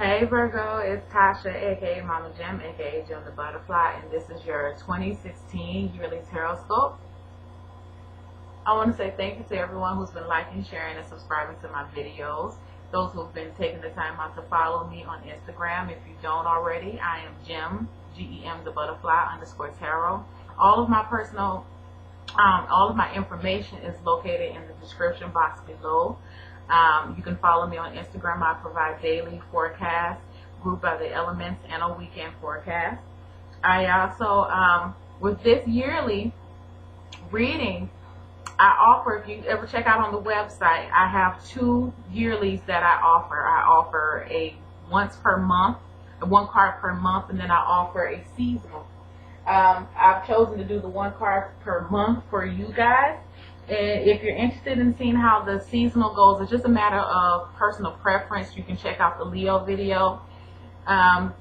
Hey Virgo, it's Tasha, aka Mama Jim, aka Jim the Butterfly, and this is your 2016 yearly Tarotscope. I want to say thank you to everyone who's been liking, sharing, and subscribing to my videos. Those who've been taking the time out to follow me on Instagram. If you don't already, I am Jim, G-E-M the Butterfly _ Tarot. All of my information is located in the description box below. You can follow me on Instagram. I provide daily forecasts grouped by the elements and a weekend forecast. I also, with this yearly reading, I offer, if you ever check out on the website, I have 2 yearlies that I offer. I offer a once per month, 1 card per month, and then I offer a seasonal. I've chosen to do the 1 card per month for you guys. And if you're interested in seeing how the seasonal goes, it's just a matter of personal preference. You can check out the Leo video.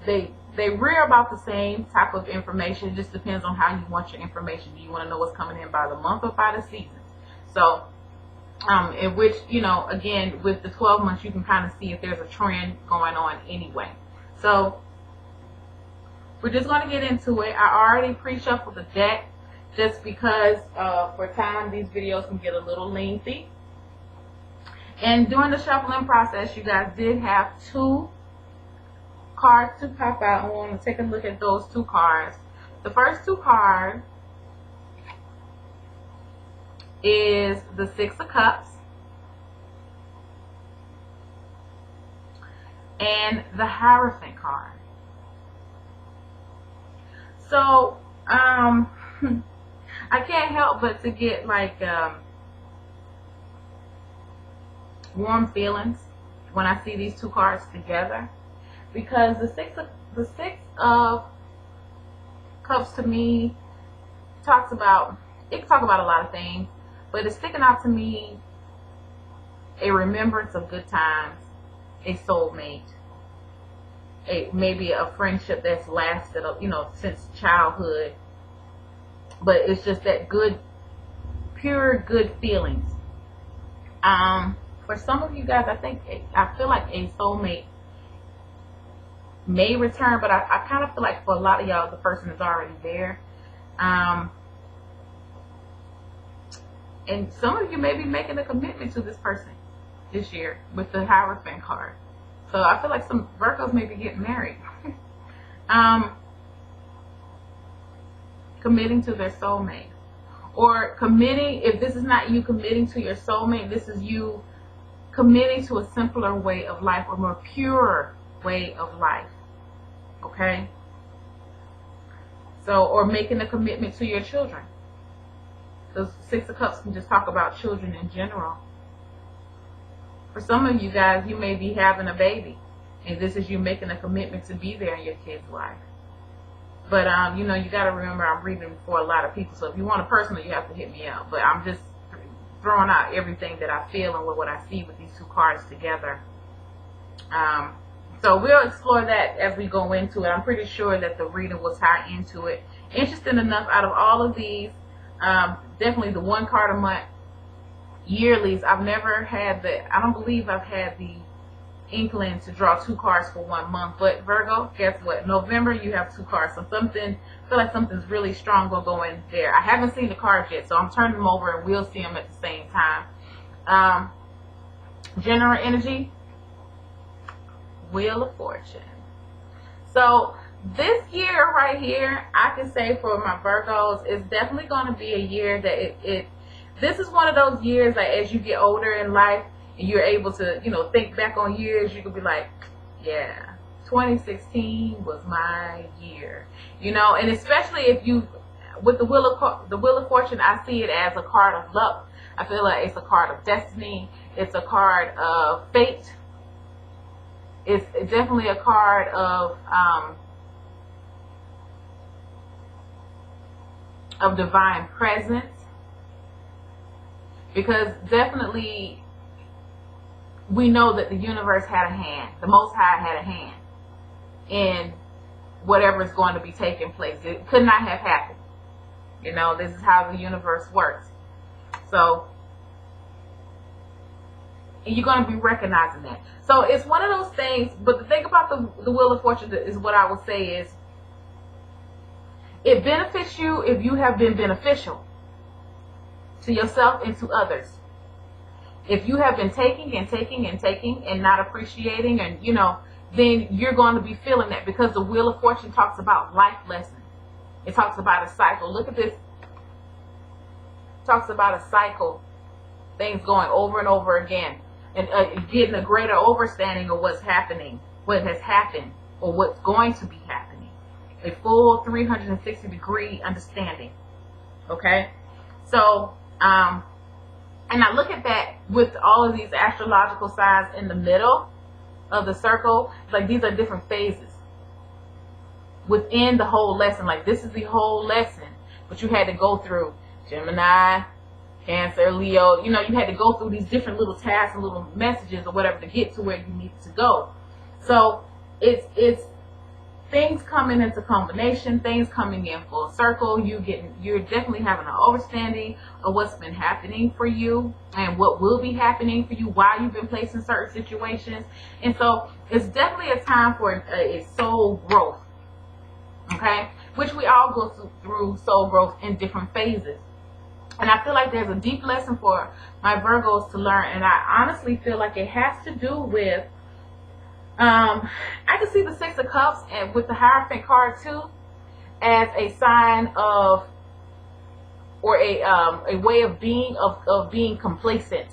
They rear about the same type of information. It just depends on how you want your information. Do you want to know what's coming in by the month or by the season? So, in which, you know, again, with the 12 months, you can kind of see if there's a trend going on anyway. So, we're just going to get into it. I already pre-shuffled the deck just because for time these videos can get a little lengthy. And during the shuffling process, you guys did have 2 cards to pop out. I want to take a look at those 2 cards. The first 2 cards is the 6 of Cups and the Hierophant card. So, I can't help but to get like warm feelings when I see these 2 cards together, because the six of Cups to me talks about, it can talk about a lot of things, but it's sticking out to me a remembrance of good times, a soulmate, maybe a friendship that's lasted, you know, since childhood. But it's just that good, pure good feelings. For some of you guys, I feel like a soulmate may return, but I kind of feel like for a lot of y'all, the person is already there. And some of you may be making a commitment to this person this year with the Hierophant card. So I feel like some Virgos may be getting married. Committing to their soulmate, or committing, if this is not you committing to your soulmate, this is you committing to a simpler way of life, or more pure way of life. Okay? So, or making a commitment to your children, because 6 of Cups can just talk about children in general. For some of you guys, you may be having a baby, and this is you making a commitment to be there in your kid's life. But, you know, you got to remember I'm reading for a lot of people. So if you want a personal, you have to hit me up. But I'm just throwing out everything that I feel and what I see with these 2 cards together. So we'll explore that as we go into it. I'm pretty sure that the reading will tie into it. Interesting enough, out of all of these, definitely the 1 card a month yearlies, I've never had I don't believe I've had the inkling to draw 2 cards for 1 month. But Virgo, guess what? November you have 2 cards. So I feel like something's really strong will go in there. I haven't seen the cards yet, so I'm turning them over and we'll see them at the same time. General energy, Wheel of Fortune. So this year right here, I can say for my Virgos, it's definitely going to be a year that this is one of those years that as you get older in life, and you're able to, you know, think back on years, you could be like, yeah, 2016 was my year, you know. And especially if you, with the Wheel of Fortune, I see it as a card of luck. I feel like it's a card of destiny. It's a card of fate. It's definitely a card of divine presence, because definitely we know that the universe had a hand, the Most High had a hand in whatever is going to be taking place. It could not have happened. You know, this is how the universe works. So And you're going to be recognizing that. So it's one of those things. But the thing about the Wheel of Fortune is what I would say is, it benefits you if you have been beneficial to yourself and to others. If you have been taking and taking and taking and not appreciating, and then you're going to be feeling that, because the Wheel of Fortune talks about life lessons. It talks about a cycle. Look at this. It talks about a cycle. Things going over and over again. And getting a greater understanding of what's happening, what has happened, or what's going to be happening. A full 360-degree understanding. Okay? So, and I look at that with all of these astrological signs in the middle of the circle. Like, these are different phases within the whole lesson. Like, this is the whole lesson, but you had to go through Gemini, Cancer, Leo. You had to go through these different little tasks and little messages or whatever to get to where you need to go. So it's things coming into combination, things coming in full circle. You're definitely having an understanding of what's been happening for you and what will be happening for you, why you've been placed in certain situations. And so it's definitely a time for a soul growth. Okay? Which we all go through soul growth in different phases. And I feel like there's a deep lesson for my Virgos to learn. And I honestly feel like it has to do with, I can see the Six of Cups and with the Hierophant card too, as a sign of, or a way of being, of being complacent.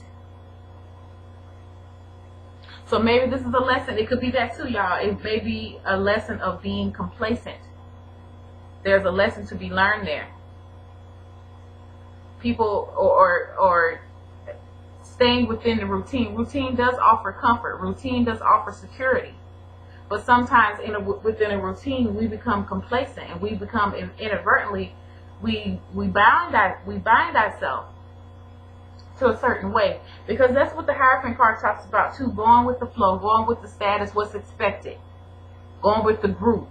So maybe this is a lesson. It could be that too, y'all. It may be a lesson of being complacent. There's a lesson to be learned there. People or staying within the routine. Routine does offer comfort. Routine does offer security. But sometimes within a routine, we become complacent, and we become inadvertently, we bind ourselves to a certain way, because that's what the Hierophant card talks about too. Going with the flow, going with the status, what's expected, going with the group.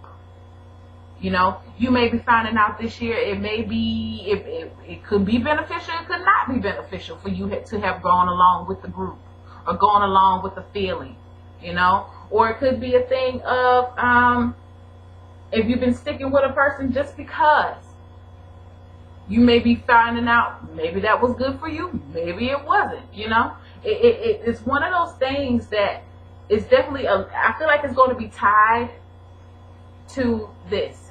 You may be finding out this year, it may be, it could be beneficial, it could not be beneficial for you to have gone along with the group or gone along with the feeling, or it could be a thing of, if you've been sticking with a person just because, you may be finding out maybe that was good for you, maybe it wasn't, it's one of those things that is definitely, I feel like it's going to be tied to this.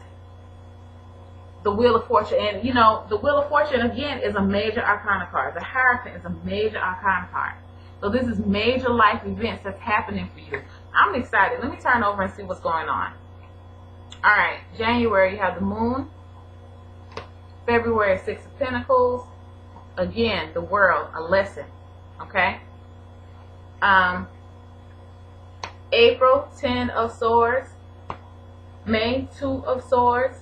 The Wheel of Fortune. And the Wheel of Fortune again is a major arcana card. The Hierophant is a major arcana card. So this is major life events that's happening for you. I'm excited. Let me turn over and see what's going on. Alright, January you have the Moon. February, Six of Pentacles. Again, the World, a lesson. Okay? April, 10 of Swords. May, 2 of Swords.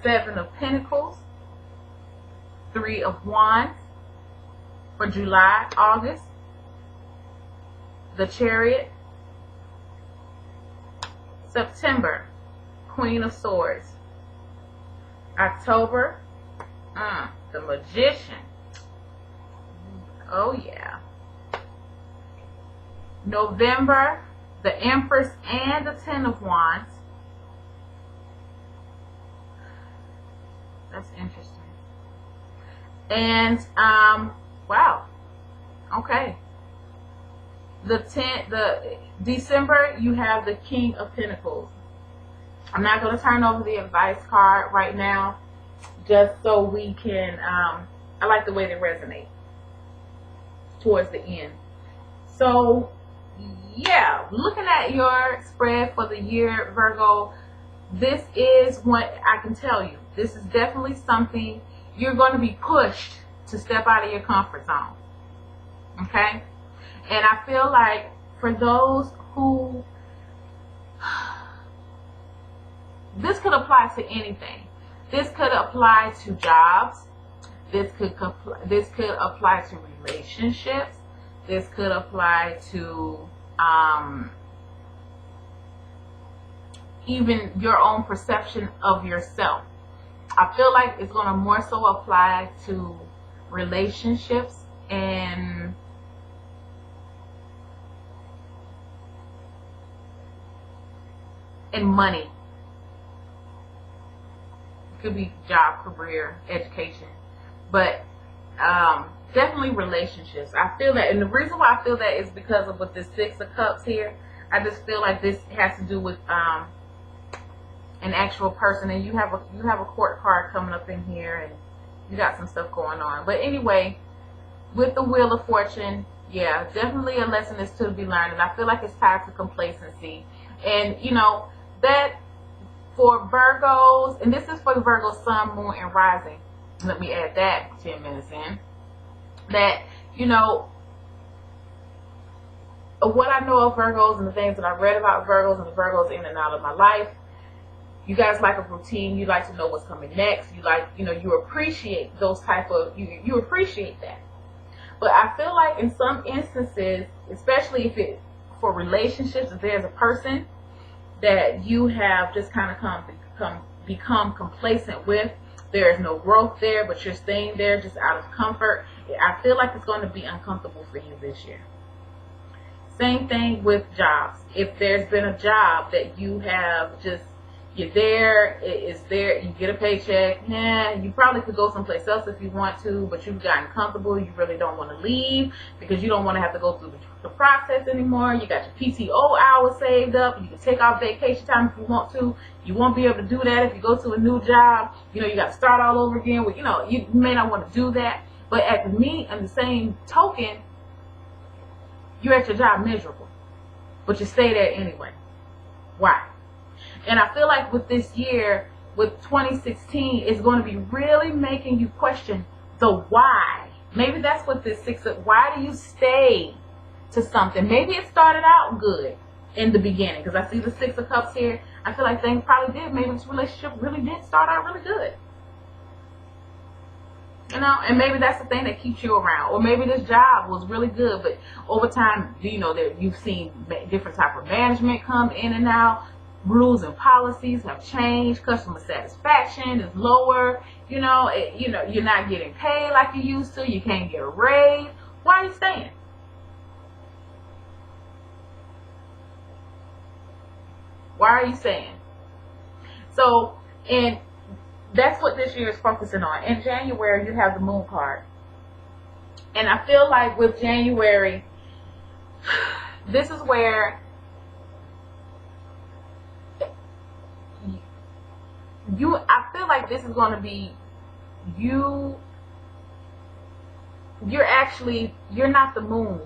7 of Pentacles, 3 of Wands. For July, August, the Chariot. September, Queen of Swords. October, the Magician. Oh yeah. November, the Empress and the 10 of Wands. That's interesting. And wow. Okay. The December you have the King of Pentacles. I'm not going to turn over the advice card right now, just so we can I like the way they resonate towards the end. So yeah, looking at your spread for the year, Virgo, this is what I can tell you. This is definitely something you're going to be pushed to step out of your comfort zone. Okay? And I feel like for those who, this could apply to anything. This could apply to jobs. This could apply to relationships. This could apply to even your own perception of yourself. I feel like it's going to more so apply to relationships and and money. It could be job, career, education, but definitely relationships. I feel that, and the reason why I feel that is because of with this Six of Cups here. I just feel like this has to do with an actual person, and you have a court card coming up in here, and you got some stuff going on. But anyway, with the Wheel of Fortune, yeah, definitely a lesson is to be learned, and I feel like it's tied to complacency. And you know that for Virgos, and this is for the Virgo Sun, Moon, and Rising. Let me add that 10 minutes in. That, you know, what I know of Virgos and the things that I read about Virgos and the Virgos in and out of my life, you guys like a routine. You like to know what's coming next. You like, you know, you appreciate those type of, you appreciate that. But I feel like in some instances, especially if it, for relationships, if there's a person that you have just kind of become complacent with, there is no growth there, but you're staying there just out of comfort, I feel like it's going to be uncomfortable for you this year. Same thing with jobs. If there's been a job that you have just, you're there, it's there, you get a paycheck, you probably could go someplace else if you want to, but you've gotten comfortable, you really don't want to leave because you don't want to have to go through the process anymore. You got your PTO hours saved up, you can take off vacation time if you want to. You won't be able to do that if you go to a new job. You know, you got to start all over again. With, you know, you may not want to do that, but at the same token, you're at your job miserable, but you stay there anyway. Why? And I feel like with this year, with 2016, it's going to be really making you question the why. Maybe that's what this why do you stay to something? Maybe it started out good in the beginning, because I see the Six of Cups here. I feel like things probably did. Maybe this relationship really did start out really good. You know, and maybe that's the thing that keeps you around. Or maybe this job was really good, but over time, you know, that you've seen different type of management come in and out. Rules and policies have changed. Customer satisfaction is lower. You know, you're not getting paid like you used to. You can't get a raise. Why are you staying? Why are you staying? So, and that's what this year is focusing on. In January, you have the Moon card. And I feel like with January, this is where I feel like this is going to be you're not the moon.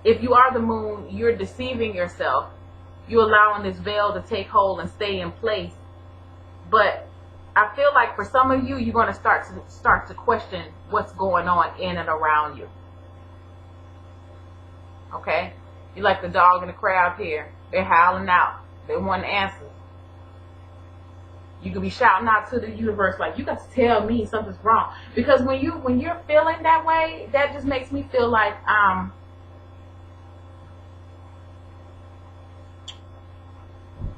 If you are the moon, you're deceiving yourself. You're allowing this veil to take hold and stay in place. But I feel like for some of you, you're going to start to question what's going on in and around you. Okay? You're like the dog in the crowd here. They're howling out. They want answers. You could be shouting out to the universe like, you got to tell me something's wrong. Because when you're feeling that way, that just makes me feel like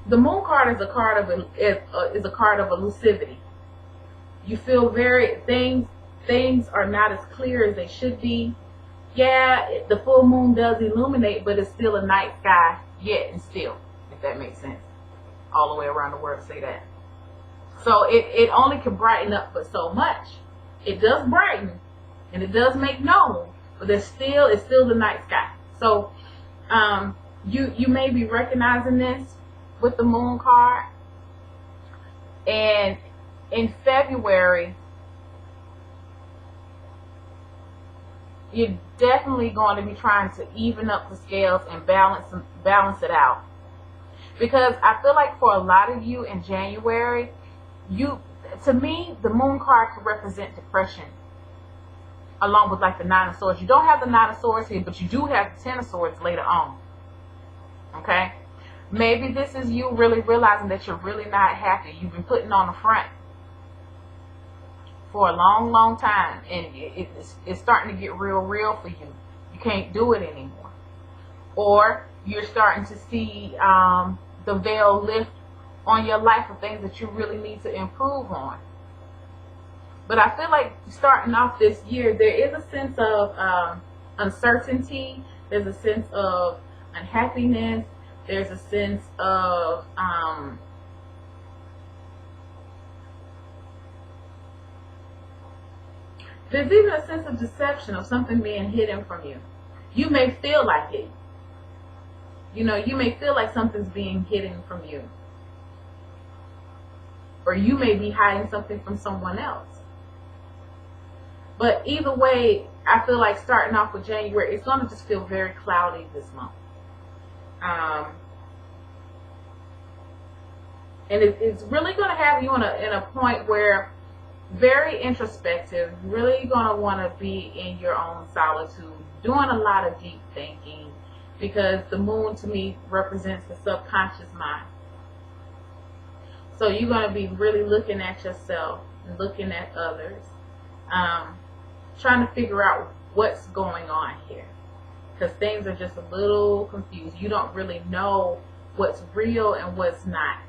the Moon card is a card of elusivity. You feel things are not as clear as they should be. Yeah, the full moon does illuminate, but it's still a night sky yet and still, if that makes sense. All the way around the world, say that. So it only can brighten up but so much. It does brighten and it does make known, but it's still the night sky. So you may be recognizing this with the Moon card. And in February, you're definitely going to be trying to even up the scales and balance it out. Because I feel like for a lot of you in January, to me, the Moon card could represent depression, along with like the Nine of Swords. You don't have the Nine of Swords here, but you do have the Ten of Swords later on. Okay? Maybe this is you really realizing that you're really not happy. You've been putting on the front for a long, long time, and it's starting to get real for you. You can't do it anymore. Or you're starting to see the veil lift on your life of things that you really need to improve on. But I feel like starting off this year, there is a sense of uncertainty. There's a sense of unhappiness. There's a sense of there's even a sense of deception, of something being hidden from you. You may feel like it. You know, you may feel like something's being hidden from you. Or you may be hiding something from someone else. But either way, I feel like starting off with January, it's going to just feel very cloudy this month. And it's really going to have you in a point where very introspective, really going to want to be in your own solitude, doing a lot of deep thinking, because the moon to me represents the subconscious mind. So you're going to be really looking at yourself and looking at others, trying to figure out what's going on here, because things are just a little confused. You don't really know what's real and what's not.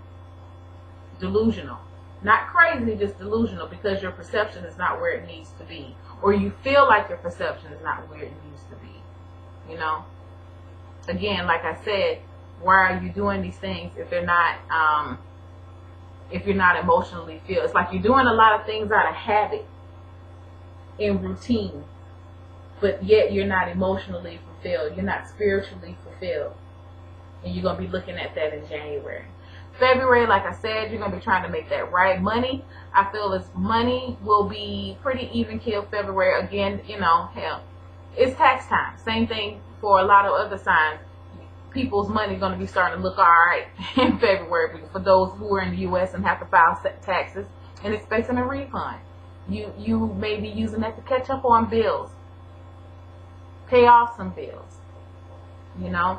Delusional. Not crazy, just delusional, because your perception is not where it needs to be. Or you feel like your perception is not where it needs to be. You know? Again, like I said, why are you doing these things if they're not, if you're not emotionally filled? It's like you're doing a lot of things out of habit, in routine, but yet you're not emotionally fulfilled. You're not spiritually fulfilled. And you're going to be looking at that in January. February, like I said, you're going to be trying to make that right. Money, I feel as money will be pretty even keel February. Again, you know, hell, it's tax time. Same thing for a lot of other signs. People's money is going to be starting to look all right in February. For those who are in the U.S. and have to file taxes and expecting a refund, you may be using that to catch up on bills, pay off some bills, you know.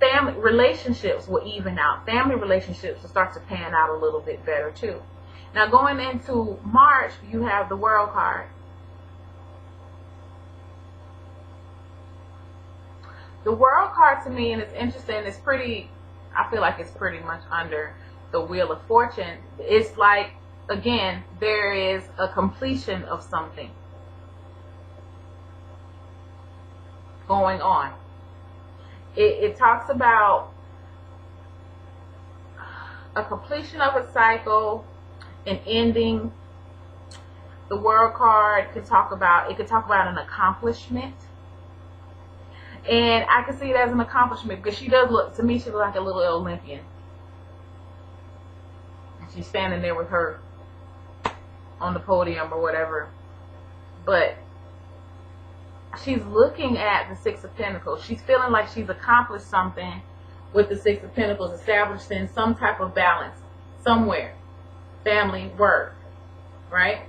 Family relationships will even out. Family relationships will start to pan out a little bit better too. Now going into March, you have the World card. The World card to me, and it's interesting, it's pretty, I feel like it's pretty much under the Wheel of Fortune. It's like, again, there is a completion of something going on. It talks about a completion of a cycle, an ending. The World card could talk about, it could talk about an accomplishment. And I can see it as an accomplishment because she does look, to me, she looks like a little Olympian. And she's standing there with her on the podium or whatever. But she's looking at the Six of Pentacles. She's feeling like she's accomplished something with the Six of Pentacles, establishing some type of balance somewhere. Family, work, right?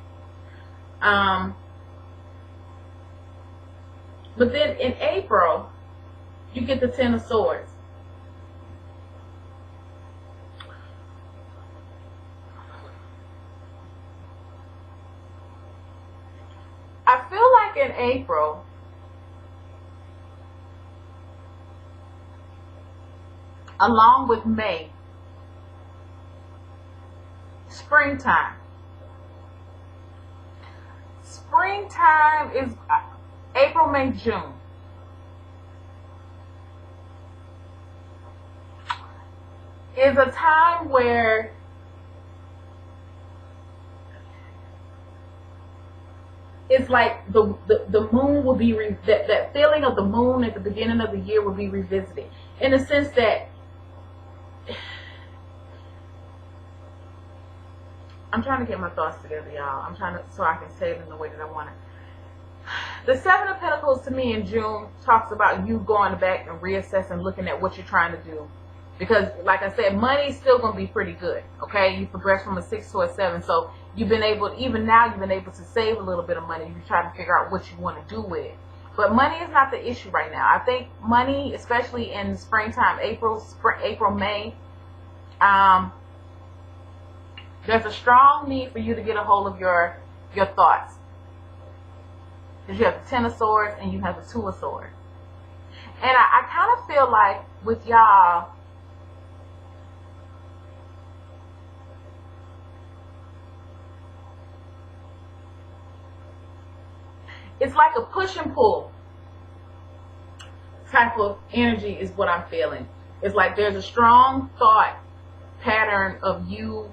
But then in April, you get the Ten of Swords. I feel like in April, along with May, springtime. Springtime is April, May, June. Is a time where it's like the moon will be, that feeling of the moon at the beginning of the year will be revisited. In the sense that, I'm trying to get my thoughts together, y'all. I'm trying to, so I can say it in the way that I want it. The Seven of Pentacles to me in June talks about you going back and reassessing, looking at what you're trying to do. Because, like I said, money's still going to be pretty good, okay? You progress from a 6 to a 7, so you've been able, even now, you've been able to save a little bit of money. You're trying to figure out what you want to do with it. But money is not the issue right now. I think money, especially in springtime, April, May, there's a strong need for you to get a hold of your thoughts. Because you have the Ten of Swords and you have the Two of Swords. And I kind of feel like with y'all, it's like a push and pull. type of energy is what I'm feeling. It's like there's a strong thought pattern of you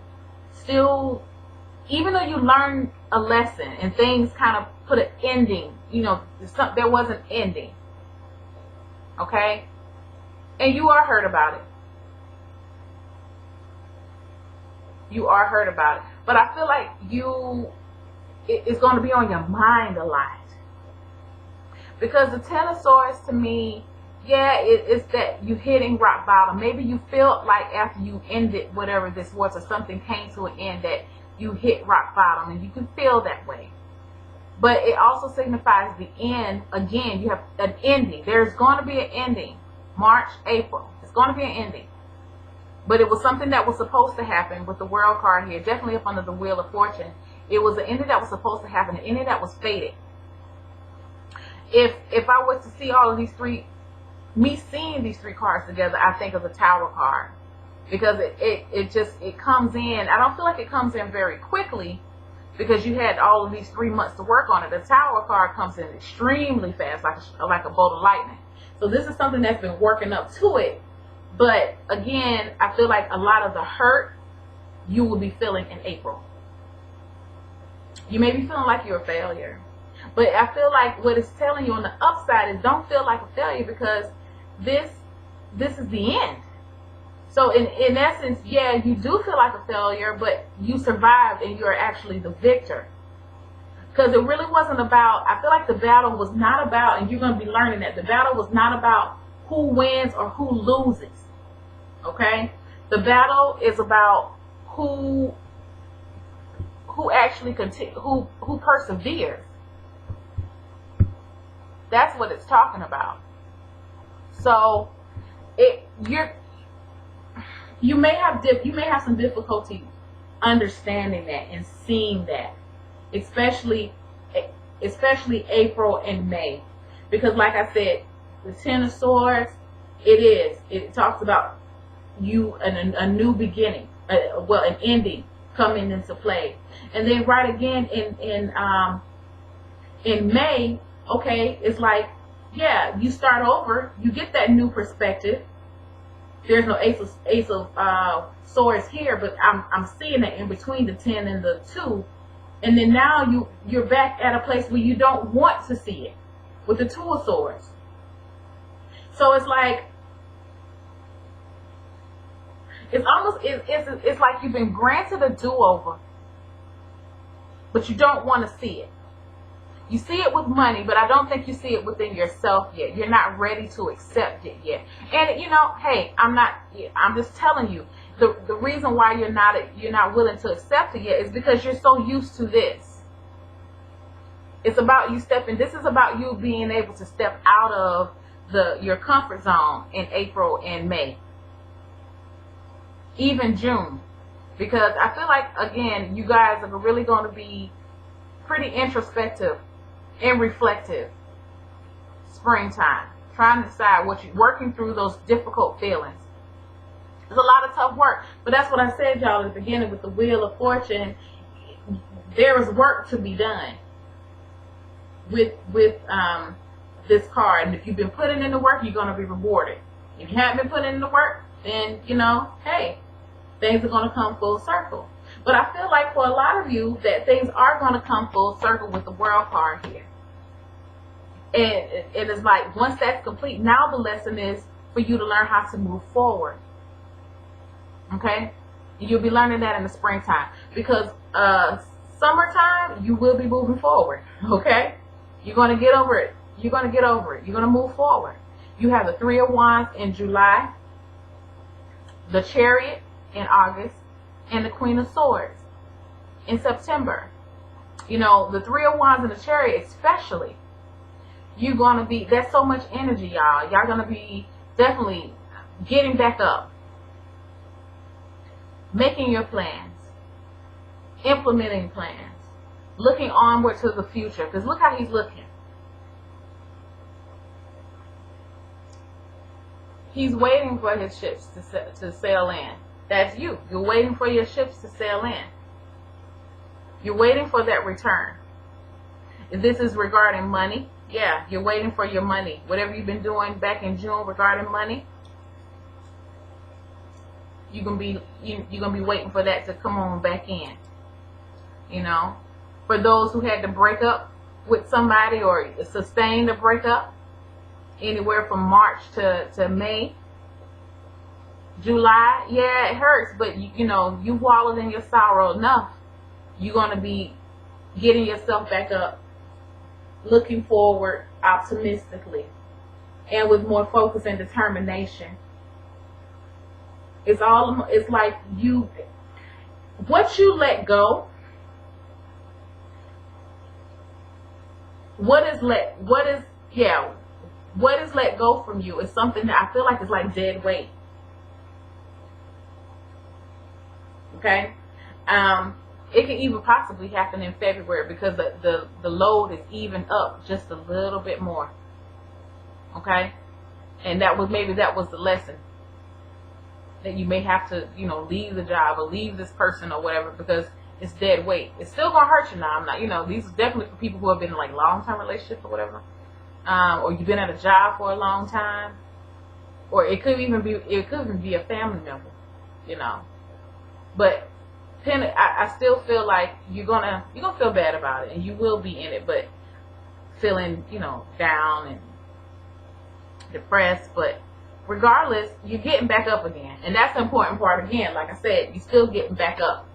still, even though you learned a lesson and things kind of put an ending, you know, there was an ending, okay? And you are hurt about it. You are hurt about it. But I feel like it's going to be on your mind a lot. Because the Ten of Swords to me, yeah, it's that you hitting rock bottom. Maybe you felt like after you ended whatever this was or something came to an end that you hit rock bottom, and you can feel that way. But it also signifies the end. Again, you have an ending. There's going to be an ending. March, April. It's going to be an ending. But it was something that was supposed to happen with the World card here. Definitely up under the Wheel of Fortune. It was an ending that was supposed to happen. An ending that was fated. If I was to see all of these three, me seeing these three cards together, I think of the Tower card. Because it comes in. I don't feel like it comes in very quickly, because you had all of these 3 months to work on it. The Tower card comes in extremely fast, like a bolt of lightning. So this is something that's been working up to it. But again, I feel like a lot of the hurt you will be feeling in April. You may be feeling like you're a failure. But I feel like what it's telling you on the upside is don't feel like a failure, because this is the end. So in essence, yeah, you do feel like a failure, but you survived and you're actually the victor. Because it really wasn't about, I feel like the battle was not about, and you're going to be learning that, the battle was not about who wins or who loses. Okay? The battle is about who actually who perseveres. That's what it's talking about. So you may have some difficulty understanding that and seeing that, especially April and May, because like I said, the Ten of Swords, it talks about you a new beginning, an ending coming into play, and then right again in May, okay, it's like, yeah, you start over, you get that new perspective. There's no ace of swords here, but I'm seeing that in between the 10 and the 2, and then now you're back at a place where you don't want to see it with the 2 of swords. So it's like it's like you've been granted a do-over, but you don't want to see it. You see it with money, but I don't think you see it within yourself yet. You're not ready to accept it yet. And you know, hey, I'm just telling you, the reason why you're not willing to accept it yet is because you're so used to this. It's about you stepping. This is about you being able to step out of your comfort zone in April and May, even June, because I feel like, again, you guys are really going to be pretty introspective and reflective springtime, trying to decide what you're working through, those difficult feelings. It's a lot of tough work, but that's what I said, y'all, at the beginning with the Wheel of Fortune. There is work to be done with this card, and if you've been putting in the work, you're going to be rewarded. If you haven't been putting in the work, then, you know, hey, things are going to come full circle. But I feel like for a lot of you that things are going to come full circle with the World card here. And it is like, once that's complete, now the lesson is for you to learn how to move forward. Okay? You'll be learning that in the springtime. Because summertime, you will be moving forward. Okay? You're going to get over it. You're going to get over it. You're going to move forward. You have the Three of Wands in July, the Chariot in August, and the Queen of Swords in September. You know, the Three of Wands and the Chariot especially, you're going to be, that's so much energy, y'all. Y'all going to be definitely getting back up, making your plans, implementing plans, looking onward to the future. Because look how he's looking. He's waiting for his ships to sail in. That's you. You're waiting for your ships to sail in. You're waiting for that return. If this is regarding money, Yeah, you're waiting for your money. Whatever you've been doing back in June regarding money, you're gonna be waiting for that to come on back in. You know, for those who had to break up with somebody or sustain a breakup, anywhere from March to May, July, yeah, it hurts, but you know, you wallowed in your sorrow enough. You're gonna be getting yourself back up, looking forward optimistically, and with more focus and determination. It's like what you let go. What is let go from you is something that I feel like is like dead weight. Okay? It can even possibly happen in February because the load is even up just a little bit more. Okay? And maybe that was the lesson. That you may have to, you know, leave the job or leave this person or whatever because it's dead weight. It's still gonna hurt you now. I'm not, you know, these are definitely for people who have been in like long-term relationships or whatever, or you've been at a job for a long time, or it could even be a family member, you know. But I still feel like you're gonna feel bad about it, and you will be in it, but feeling, you know, down and depressed. But regardless, you're getting back up again, and that's the important part. Again, like I said, you're still getting back up.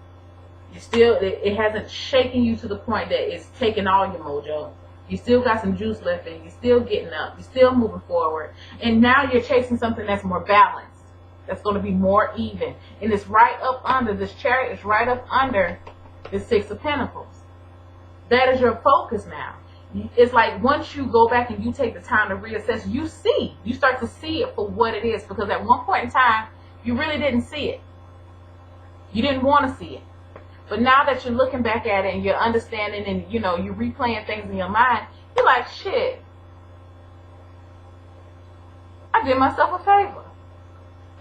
It hasn't shaken you to the point that it's taking all your mojo. You still got some juice left in you. You're still getting up. You're still moving forward. And now you're chasing something that's more balanced. That's going to be more even. And it's right up under, this Chariot is right up under the Six of Pentacles. That is your focus now. It's like once you go back and you take the time to reassess, you start to see it for what it is. Because at one point in time, you really didn't see it. You didn't want to see it. But now that you're looking back at it and you're understanding and, you know, you're replaying things in your mind, you're like, shit, I did myself a favor.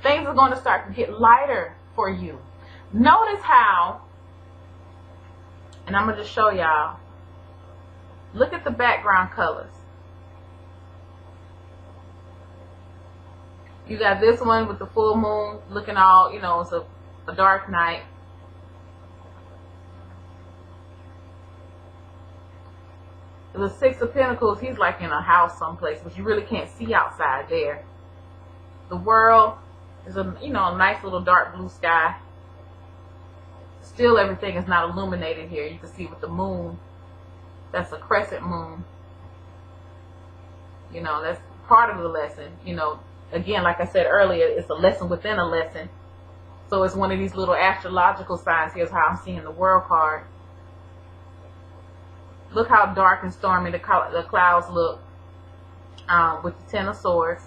Things are going to start to get lighter for you. Notice how, and I'm going to just show y'all, look at the background colors. You got this one with the full moon looking all, you know, it's a dark night. The Six of Pentacles, he's like in a house someplace, but you really can't see outside there. The World is a, you know, a nice little dark blue sky. Still, everything is not illuminated here. You can see with the moon, that's a crescent moon. You know, that's part of the lesson. You know, again, like I said earlier, it's a lesson within a lesson. So it's one of these little astrological signs. Here's how I'm seeing the World card. Look how dark and stormy the clouds look with the Ten of Swords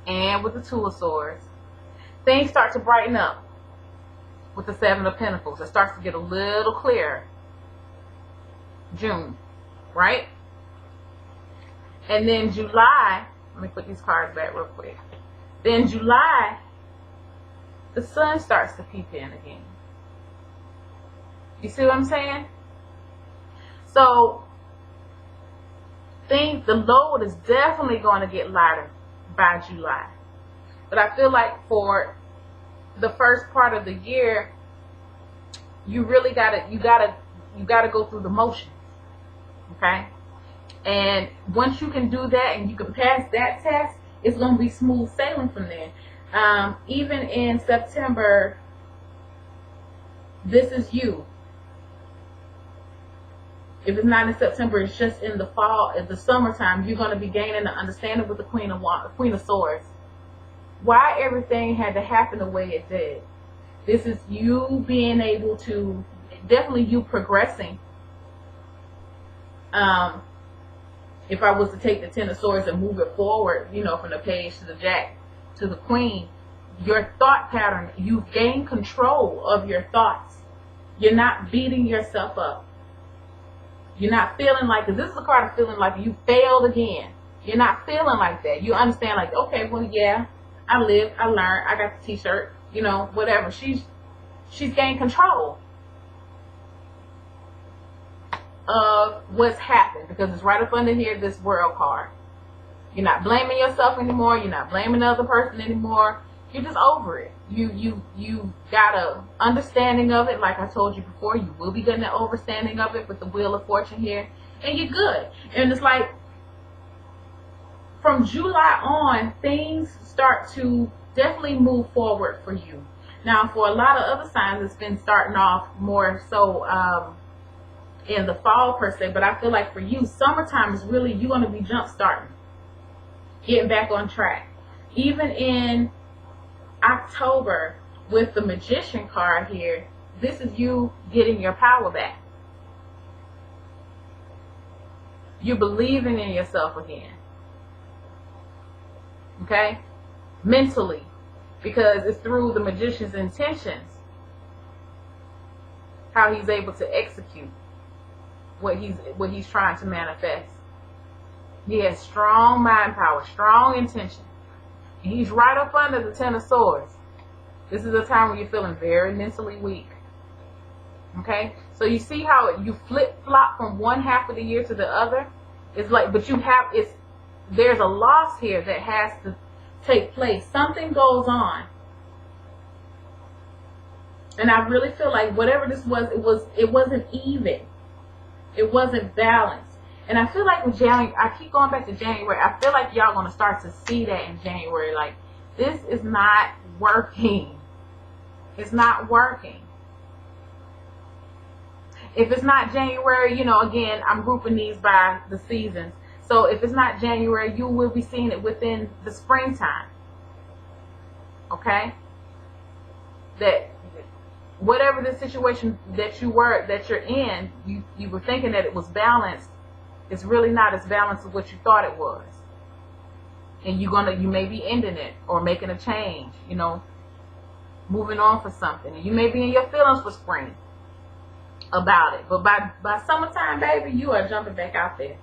and with the Two of Swords. Things start to brighten up with the Seven of Pentacles. It starts to get a little clearer. June, right? And then July, let me put these cards back real quick. Then July, the sun starts to peep in again. You see what I'm saying? So, the load is definitely going to get lighter by July. But I feel like for the first part of the year, you really gotta go through the motions. Okay? And once you can do that and you can pass that test, it's going to be smooth sailing from there. Even in September, this is you. If it's not in September, it's just in the fall, in the summertime, you're going to be gaining an understanding with the Queen of Swords. Why everything had to happen the way it did. This is you being able to, definitely you progressing. If I was to take the Ten of Swords and move it forward, you know, from the page to the Jack to the Queen, your thought pattern, you've gained control of your thoughts. You're not beating yourself up. You're not feeling like, because this is a card of feeling like you failed again. You're not feeling like that. You understand, like, okay, well, yeah, I lived, I learned, I got the t-shirt, you know, whatever. She's gained control. of what's happened, because it's right up under here, this world card. You're not blaming yourself anymore. You're not blaming the other person anymore. You're just over it. You got a understanding of it. Like I told you before, you will be getting an overstanding of it with the Wheel of Fortune here, and you're good. And it's like from July on, things start to definitely move forward for you. Now, for a lot of other signs, it's been starting off more so in the fall per se, but I feel like for you, summertime is really, you're going to be jump starting, getting back on track. Even in October with the Magician card here, this is you getting your power back. You're believing in yourself again. Okay? Mentally. Because it's through the Magician's intentions how he's able to execute what he's trying to manifest. He has strong mind power, strong intention. And he's right up under the Ten of Swords. This is a time when you're feeling very mentally weak. Okay? So you see how you flip-flop from one half of the year to the other? It's like, but there's a loss here that has to take place. Something goes on. And I really feel like whatever this was, it wasn't even. It wasn't balanced. And I feel like with January, I keep going back to January, I feel like y'all going to start to see that in January. Like, this is not working. It's not working. If it's not January, again, I'm grouping these by the seasons. So if it's not January, you will be seeing it within the springtime. Okay? That whatever the situation that you're in, you were thinking that it was balanced. It's really not as balanced as what you thought it was. And you may be ending it or making a change, moving on for something. And you may be in your feelings for spring about it. But by summertime, baby, you are jumping back out there.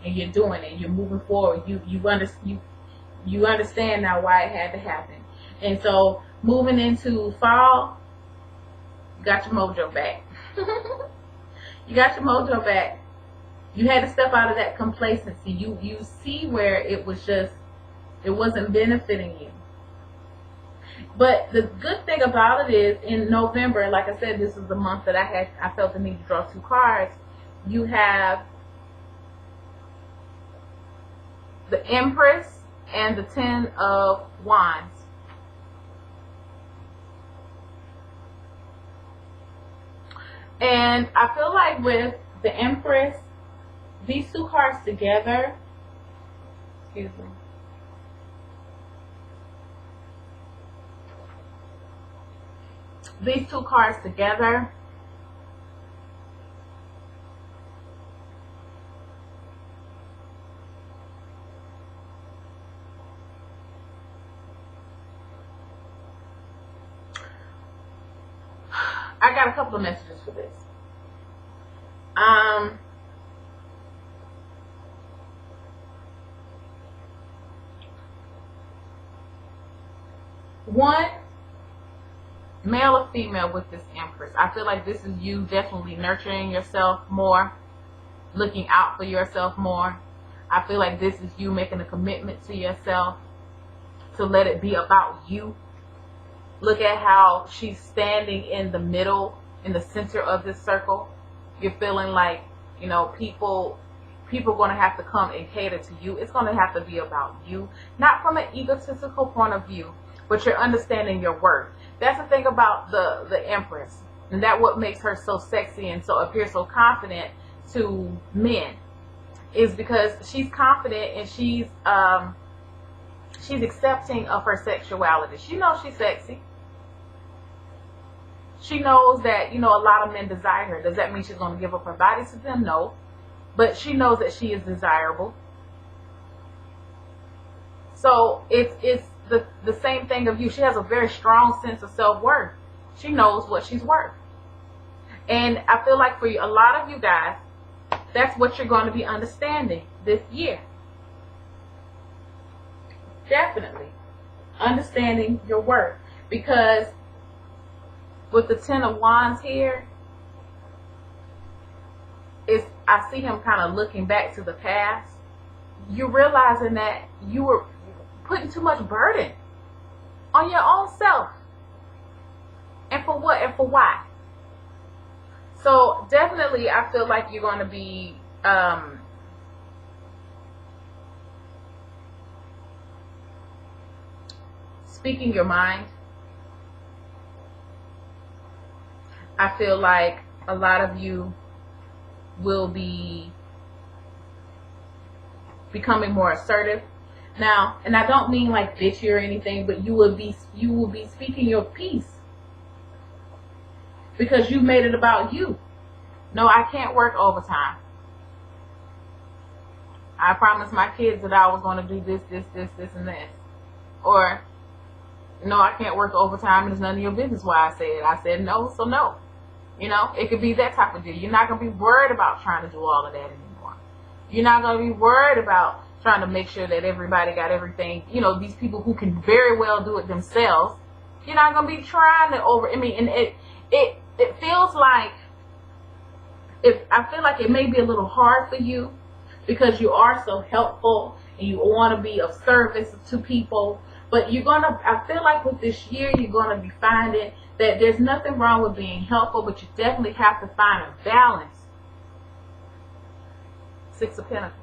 And you're doing it. You're moving forward. You understand now why it had to happen. And so moving into fall, you got your mojo back. You got your mojo back. You had to step out of that complacency. You see where it wasn't benefiting you. But the good thing about it is, in November, like I said, this is the month that I felt the need to draw 2 cards. You have the Empress and the Ten of Wands. And I feel like with the Empress, these 2 cards together, excuse me, these 2 cards together, I got a couple of messages for this. One, male or female with this Empress. I feel like this is you definitely nurturing yourself more, looking out for yourself more. I feel like this is you making a commitment to yourself to let it be about you. Look at how she's standing in the middle, in the center of this circle. You're feeling like, people going to have to come and cater to you. It's going to have to be about you. Not from an egotistical point of view, but you're understanding your worth. That's the thing about the Empress. And that's what makes her so sexy and so appears so confident to men. Is because she's confident and she's accepting of her sexuality. She knows she's sexy. She knows that, a lot of men desire her. Does that mean she's going to give up her body to them? No. But she knows that she is desirable. So it's the same thing of you. She has a very strong sense of self-worth. She knows what she's worth. And I feel like for a lot of you guys, that's what you're going to be understanding this year. Definitely. Understanding your worth. Because with the Ten of Wands here, I see him kind of looking back to the past. You're realizing that you were putting too much burden on your own self. And for what and for why? So definitely I feel like you're going to be speaking your mind. I feel like a lot of you will be becoming more assertive now, and I don't mean like bitchy or anything, but you will be speaking your piece because you made it about you. No, I can't work overtime. I promised my kids that I was going to do this, and this. Or, no, I can't work overtime, and it's none of your business why I said it. I said no, so no. You know, it could be that type of deal. You're not going to be worried about trying to do all of that anymore. You're not going to be worried about trying to make sure that everybody got everything. You know, these people who can very well do it themselves. You're not going to be trying to and it feels like, I feel like it may be a little hard for you because you are so helpful and you want to be of service to people. But I feel like with this year, you're going to be finding that there's nothing wrong with being helpful, but you definitely have to find a balance. Six of Pentacles.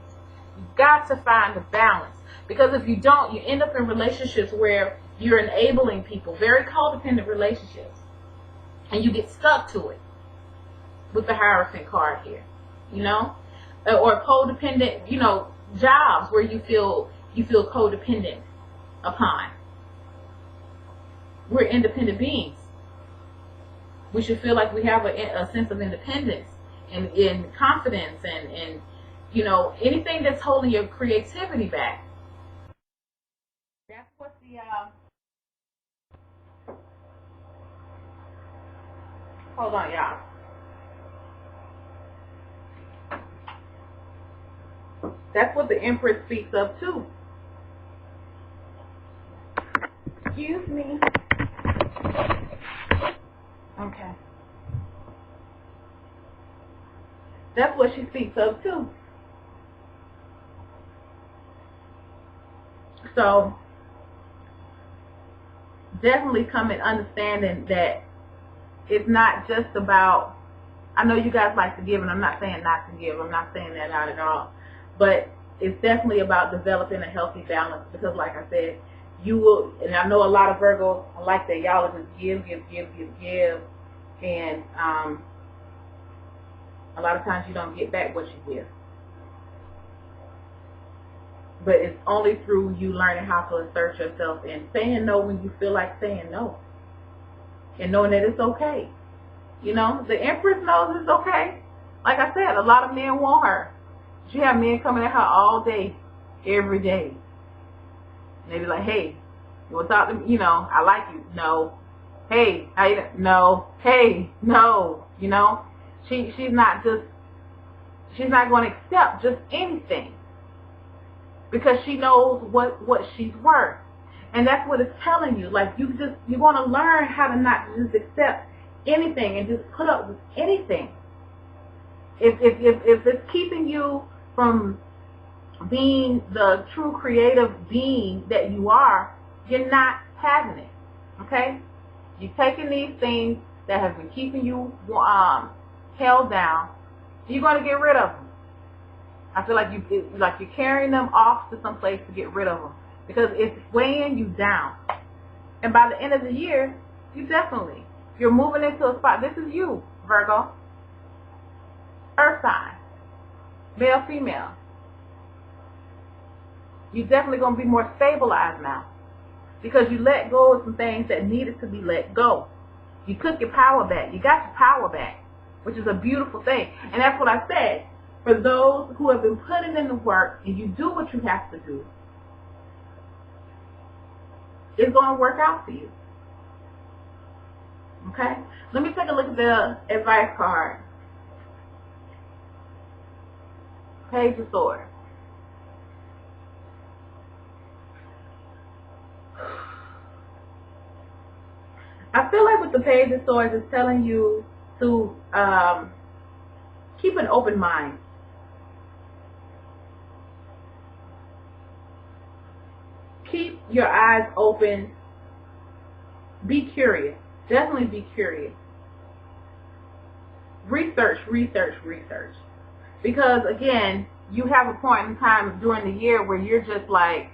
You've got to find a balance. Because if you don't, you end up in relationships where you're enabling people, very codependent relationships. And you get stuck to it with the Hierophant card here, you know? Or codependent, you know, jobs where you feel codependent upon. We're independent beings. We should feel like we have a sense of independence and confidence and you know, anything that's holding your creativity back. That's what the hold on, y'all. That's what the Empress speaks of too. Excuse me. Okay. That's what she speaks of too. So definitely come and understanding that it's not just about, I know you guys like to give, and I'm not saying not to give, I'm not saying that out at all, but it's definitely about developing a healthy balance because like I said, you will, and I know a lot of Virgos are like that, y'all just give, and a lot of times you don't get back what you give. But it's only through you learning how to assert yourself and saying no when you feel like saying no. And knowing that it's okay. You know, the Empress knows it's okay. Like I said, a lot of men want her. She have men coming at her all day, every day. And they be like, hey, you want to talk to me? You know, I like you. No. Hey, how you? No. Hey, no. You know, she's not going to accept just anything. Because she knows what she's worth. And that's what it's telling you. Like, you want to learn how to not just accept anything and just put up with anything. If it's keeping you from being the true creative being that you are, you're not having it. Okay? You're taking these things that have been keeping you held down. You're going to get rid of them. I feel like you're carrying them off to some place to get rid of them because it's weighing you down. And by the end of the year, you're moving into a spot. This is you, Virgo. Earth sign. Male, female. You're definitely going to be more stabilized now because you let go of some things that needed to be let go. You took your power back. You got your power back, which is a beautiful thing. And that's what I said. For those who have been putting in the work and you do what you have to do, it's going to work out for you. Okay? Let me take a look at the advice card. Page of Swords. I feel like with the Page of Swords, it's telling you to keep an open mind. keep your eyes open. Be curious. Definitely be curious. Research. Because again, you have a point in time during the year where you're just like,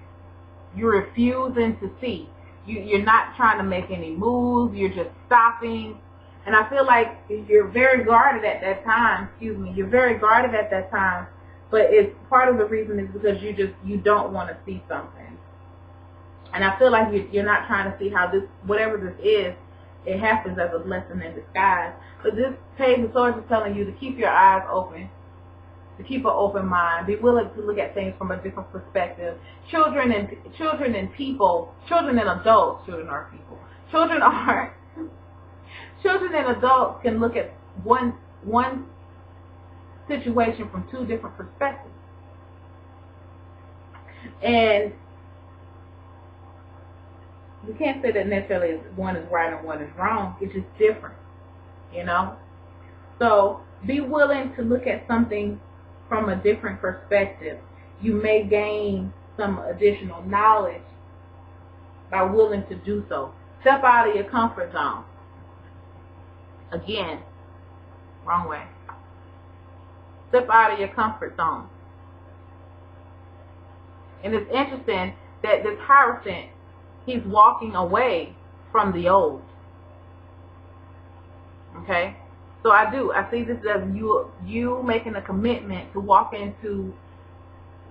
you're refusing to see. You're not trying to make any moves. You're just stopping. And I feel like you're very guarded at that time. You're very guarded at that time. But it's part of the reason is because you don't want to see something. And I feel like you're not trying to see how this, whatever this is, it happens as a blessing in disguise. But this page of swords is telling you to keep your eyes open, to keep an open mind, be willing to look at things from a different perspective. Children and people, children and adults, children are people. Children and adults can look at one situation from two different perspectives. And you can't say that necessarily one is right and one is wrong. It's just different, you know? So be willing to look at something from a different perspective. You may gain some additional knowledge by willing to do so. Step out of your comfort zone. Again, wrong way. Step out of your comfort zone. And it's interesting that this Hierophant, he's walking away from the old. Okay? So I see this as you making a commitment to walk into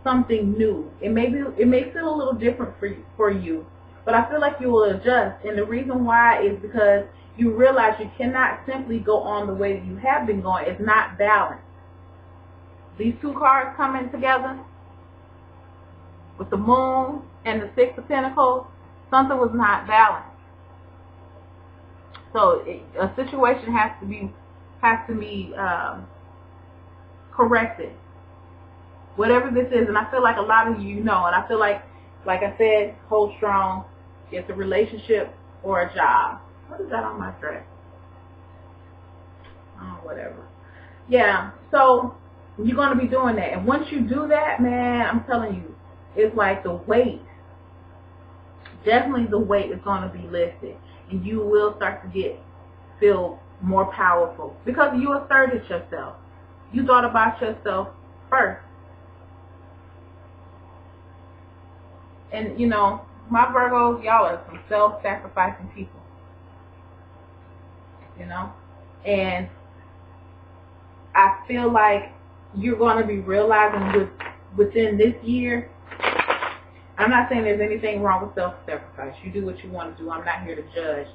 something new. It may feel a little different for you, but I feel like you will adjust. And the reason why is because you realize you cannot simply go on the way that you have been going. It's not balanced. These two cards coming together with the Moon and the Six of Pentacles, something was not balanced. So a situation has to be corrected. Whatever this is, and I feel like a lot of you know, and I feel like I said, hold strong. It's a relationship or a job. What is that on my dress? Oh, whatever. Yeah, so you're going to be doing that. And once you do that, man, I'm telling you, it's like the weight, definitely the weight is going to be lifted. And you will start to feel more powerful because you asserted yourself. You thought about yourself first. And, you know, my Virgos, y'all are some self-sacrificing people. You know? And I feel like you're going to be realizing within this year, I'm not saying there's anything wrong with self-sacrifice. You do what you want to do. I'm not here to judge.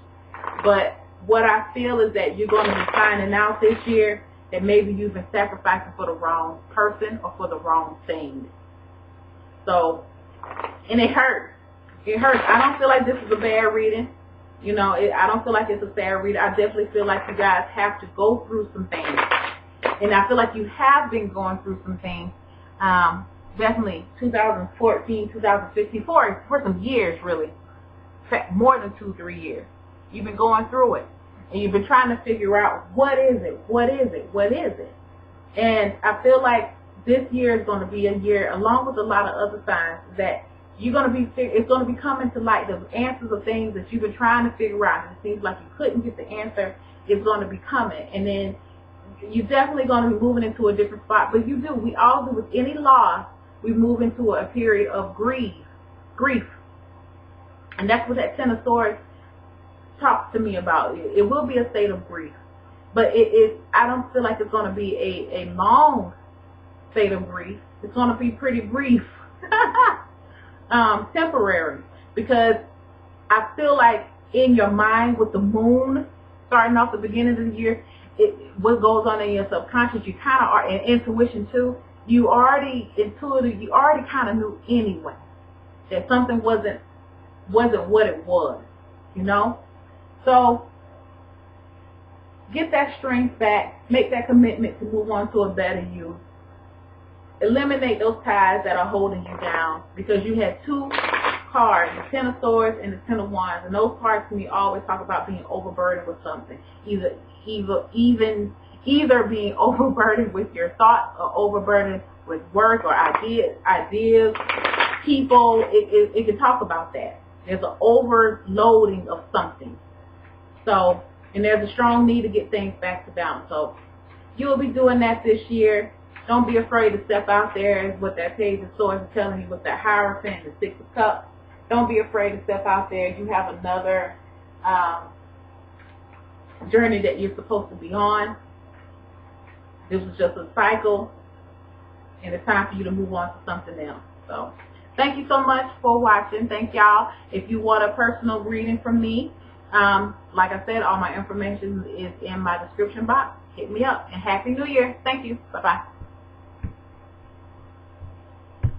But what I feel is that you're going to be finding out this year that maybe you've been sacrificing for the wrong person or for the wrong thing. So, and it hurts. It hurts. I don't feel like this is a bad reading. You know, I don't feel like it's a sad reading. I definitely feel like you guys have to go through some things. And I feel like you have been going through some things. Definitely 2014, 2015, for some years, really. More than 2-3 years. You've been going through it. And you've been trying to figure out, what is it? What is it? What is it? And I feel like this year is going to be a year, along with a lot of other signs, that it's going to be coming to light. The answers of things that you've been trying to figure out, and it seems like you couldn't get the answer, is going to be coming. And then you're definitely going to be moving into a different spot. But we all do, with any loss, we move into a period of grief. And that's what that Ten of Swords talks to me about. It will be a state of grief. But I don't feel like it's going to be a long state of grief. It's going to be pretty brief. Temporary. Because I feel like in your mind, with the Moon starting off the beginning of the year, what goes on in your subconscious, you kind of are, and intuition too, you already kind of knew anyway that something wasn't what it was, you know? So get that strength back, make that commitment to move on to a better you. Eliminate those ties that are holding you down, because you had two cards, the Ten of Swords and the Ten of Wands, and those cards to me always talk about being overburdened with something, either being overburdened with your thoughts or overburdened with work or ideas, people, it can talk about that. There's an overloading of something. So, and there's a strong need to get things back to balance. So you'll be doing that this year. Don't be afraid to step out there, is what that page of swords is telling you with that Hierophant and the Six of Cups. Don't be afraid to step out there. You have another journey that you're supposed to be on. This was just a cycle, and it's time for you to move on to something else. So thank you so much for watching. Thank y'all. If you want a personal reading from me, like I said, all my information is in my description box. Hit me up, and Happy New Year. Thank you. Bye-bye.